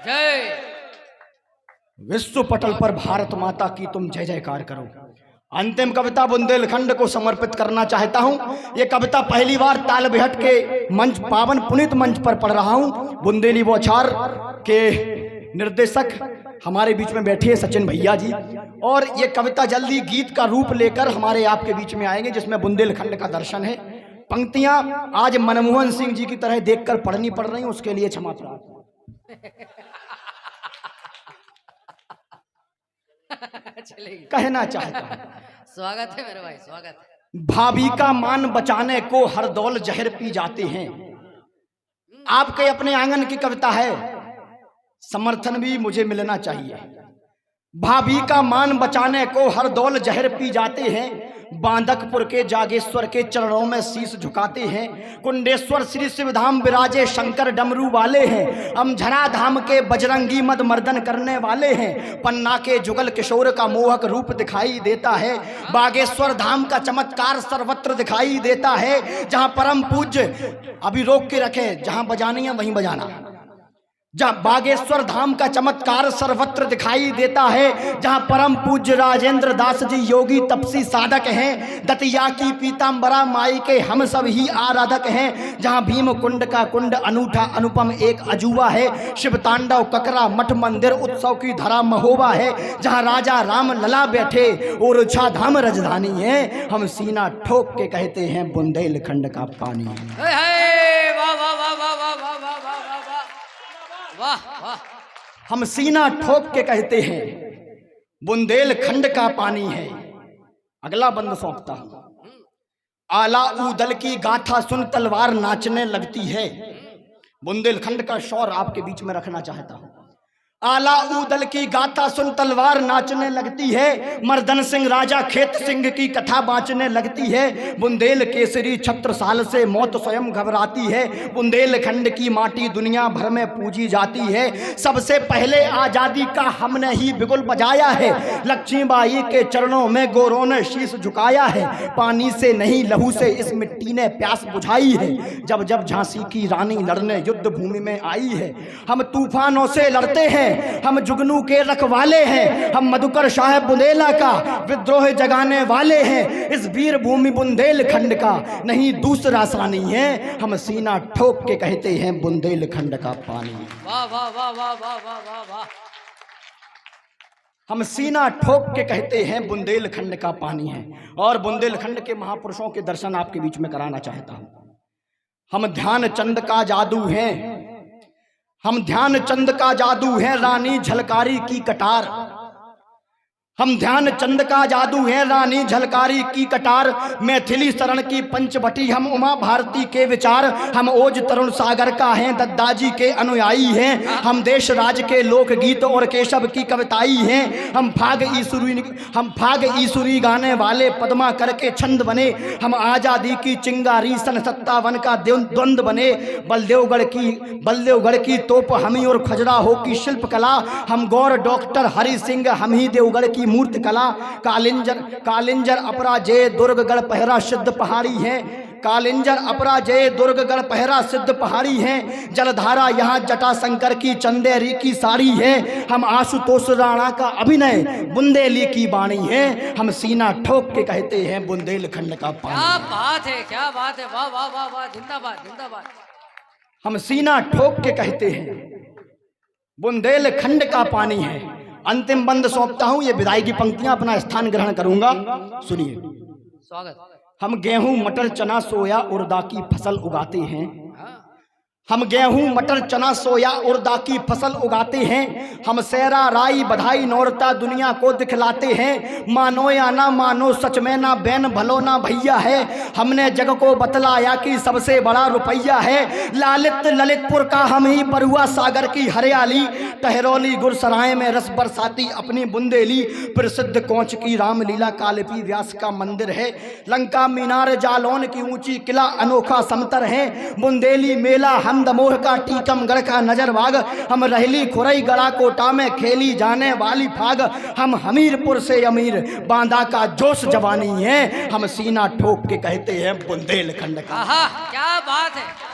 जय। विश्व पटल पर भारत माता की तुम जय जयकार करो। अंतिम कविता बुंदेलखंड को समर्पित करना चाहता हूं। ये कविता पहली बार ताल बेहट के मंच, पावन पुनीत मंच पर पढ़ रहा हूं। बुंदेली बौछार के निर्देशक हमारे बीच में बैठे हैं सचिन भैया जी, और ये कविता जल्दी गीत का रूप लेकर हमारे आपके बीच में आएंगे, जिसमें बुंदेलखंड का दर्शन है। पंक्तियां आज मनमोहन सिंह जी की तरह देखकर पढ़नी पड़ रही हैं, उसके लिए क्षमा प्रार्थना। कहना चाहता हूं, स्वागत है मेरे भाई, स्वागत है। भाभी का मान बचाने को हर दौल जहर पी जाते हैं। आपके अपने आंगन की कविता है, समर्थन भी मुझे मिलना चाहिए। भाभी का मान बचाने को हर दौल जहर पी जाते हैं। बांदकपुर के जागेश्वर के चरणों में शीश झुकाते हैं। कुंडेश्वर श्री शिवधाम विराजे शंकर डमरू वाले हैं। अमझरा धाम के बजरंगी मद मर्दन करने वाले हैं। पन्ना के जुगल किशोर का मोहक रूप दिखाई देता है। बागेश्वर धाम का चमत्कार सर्वत्र दिखाई देता है। जहां परम पूज्य, अभी रोक के रखे, जहां बजानी है वहीं बजाना। जहां बागेश्वर धाम का चमत्कार सर्वत्र दिखाई देता है। जहां परम पूज्य राजेंद्र दास जी योगी तपसी साधक हैं। दतिया की पीताम्बरा माई के हम सब ही आराधक हैं। जहां भीम कुंड का कुंड अनूठा अनुपम एक अजूबा है। शिव तांडव ककरा मठ मंदिर उत्सव की धरा महोबा है। जहां राजा राम लला बैठे और छा धाम राजधानी है। हम सीना ठोक के कहते हैं बुंदेलखंड का पानी। वाह वाह वाह वाह वाह वाह वाह वाह वाह वाह। हम सीना ठोक के कहते हैं बुंदेलखंड का पानी है। अगला बंद सौंपता हूं। आला उदल की गाथा सुन तलवार नाचने लगती है। बुंदेलखंड का शौर आपके बीच में रखना चाहता हूं। आला उदल की गाथा सुन तलवार नाचने लगती है। मर्दन सिंह राजा खेत सिंह की कथा बाँचने लगती है। बुंदेल केसरी छत्रसाल से मौत स्वयं घबराती है। बुंदेलखंड की माटी दुनिया भर में पूजी जाती है। सबसे पहले आज़ादी का हमने ही बिगुल बजाया है। लक्ष्मीबाई के चरणों में गोरों ने शीश झुकाया है। पानी से नहीं लहू से इस मिट्टी ने प्यास बुझाई है। जब जब झांसी की रानी लड़ने युद्ध भूमि में आई है। हम तूफानों से लड़ते हैं, हम जुगनू के रखवाले हैं। हम मधुकर शाह बुंदेला का विद्रोह जगाने वाले हैं। इस वीर भूमि बुंदेलखंड का नहीं दूसरा सानी है। हम सीना ठोक के कहते हैं बुंदेलखंड का पानी। वाह वाह वाह वाह वाह वाह वाह वाह। हम सीना ठोक के कहते हैं बुंदेलखंड का पानी है। और बुंदेलखंड के महापुरुषों के दर्शन आपके बीच में कराना चाहता हूं। हम ध्यानचंद का जादू हैं। हम ध्यानचंद का जादू है रानी झलकारी की कटार। हम ध्यानचंद का जादू है रानी झलकारी की कटार। मैथिली शरण की पंचवटी हम उमा भारती के विचार। हम ओज तरुण सागर का हैं दद्दाजी के अनुयायी हैं। हम देश राज के लोकगीत और केशव की कविताई हैं। हम फाग ईसुरी गाने वाले पद्मा करके छंद बने। हम आज़ादी की चिंगारी सन 57 का द्वंद बने। बलदेवगढ़ की तोप हमी और खजुराहो की शिल्प कला। हम गौर डॉक्टर हरि सिंह हम ही देवगढ़ की मूर्ति कला। कालिंजर अपराजय दुर्गगढ़ पहरा सिद्ध पहाड़ी है। कालिंजर अपराजय दुर्गगढ़ पहरा सिद्ध पहाड़ी है। जलधारा यहाँ जटा शंकर की चंदेरी की साड़ी है। हम आशुतोष राणा का अभिनय बुंदेली की बाणी है। हम सीना ठोक के कहते हैं बुंदेलखंड का पानी। क्या बात है, क्या बात है, वाह वाह वाह वाह, जिंदाबाद जिंदाबाद। हम सीना ठोक के कहते हैं बुंदेलखंड का पानी है। अंतिम बंद सौंपता हूं। ये विदाई की पंक्तियां अपना स्थान ग्रहण करूंगा, सुनिए। स्वागत। हम गेहूं मटर चना सोया उड़दा की फसल उगाते हैं। हम गेहूं मटर चना सोया उड़दा की फसल उगाते हैं। हम सेरा राई बधाई नौरता दुनिया को दिखलाते हैं। मानो या ना मानो सच में ना बैन भलो ना भैया है। हमने जग को बतलाया कि सबसे बड़ा रुपया है। ललितपुर का हम ही बरुआ सागर की हरियाली। टहरौली गुरसराय में रस बरसाती अपनी बुंदेली। प्रसिद्ध कोंच की रामलीला कालिपी व्यास का मंदिर है। लंका मीनार जालौन की ऊंची किला अनोखा समतर है। बुंदेली मेला हम दमोह का टीकमगढ़ का नजरबाग। हम रहली खुरई गड़ा कोटा में खेली जाने वाली फाग। हम हमीरपुर से अमीर बांदा का जोश जवानी है। हम सीना ठोक के कहते हैं बुंदेलखंड का। क्या बात है।